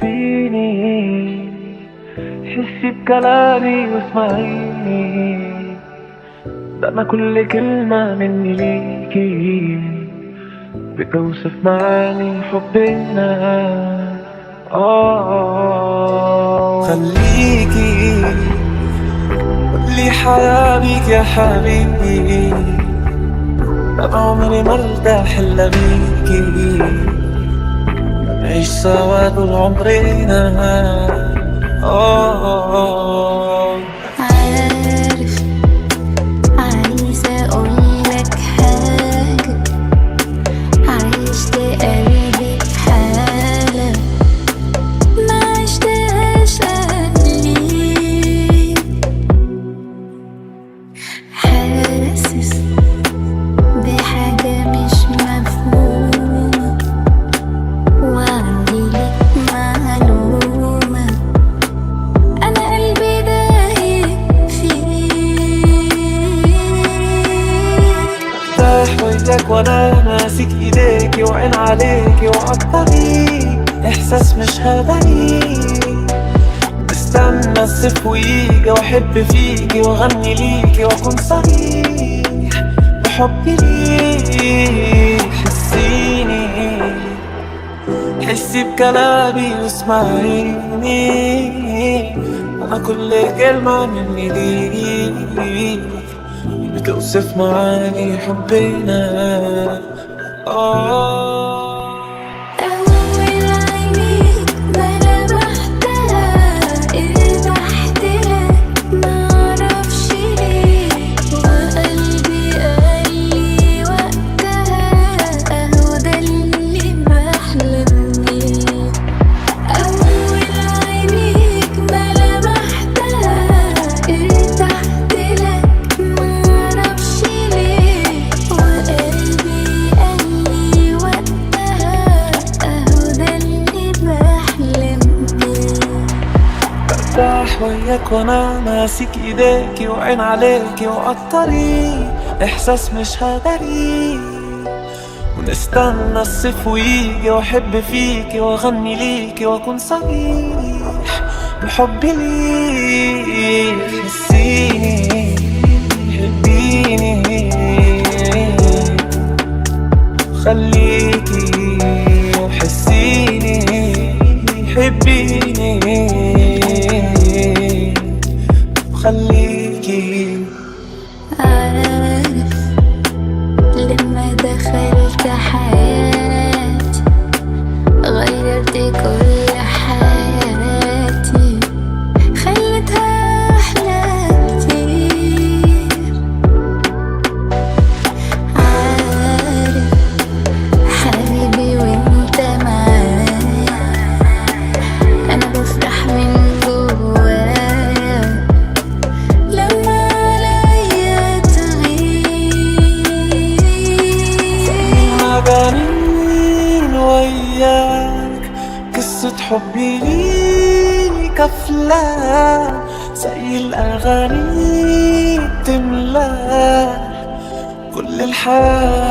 حبيني، حسي بكلامي واسمعيني، ده أنا كل كلمة مني ليكي بتوصف معاني حبنا. خليكي كل حياة بيك يا حبيبي، أنا عمري ما ارتاح إلا بيكي، نعيش سوا طول عمرنا. عارف، عايزة أقولك حاجة، عشت قلبي في حالة ما عشتهاش قبلي، حاسس بحاجة مش مفهومة، وعندي لك معلومة، أنا قلبي دايب فيك. رايح وياك وانا ماسك ايديكي وعين عليكي وعالطريق، احساس مش هداني، بستنى الصيف ويجي واحب فيكي واغني ليكي واكون صريح بحبي ليك. حسيني، حسي بكلامي واسمعيني، انا كل كلمة مني ليك بتوصف معاني حبنا. أول عينيك ما لمحتها ارتحت لك، معرفش ليه، وقلبي قالي وقتها أهو ده اللي بحلم بيه. أول عينيك ما لمحتها ارتحت لك، معرفش ليه، وقلبي قالي وقتها أهو ده اللي بحلم بيه. برتاح وياك وانا ماسك ايديكي وعين عليكي وعالطريق، احساس مش هداري، ونستنى الصيف ويجي واحب فيكي واغني ليكي واكون صريح بحبي ليك. حسيني، حبيني، خليكي وحسيني، حبيني وخليكي. عارف، لما دخلت حياتي غيرت كل حياتي، خلتها أحلى كتير. عارف حبيبي وانت معايا أنا بفرح من جوايا، لما عليا تغيب. مجانين وياك، قصة حبي ليك أفلام زي الأغاني بتملى كل الحياة.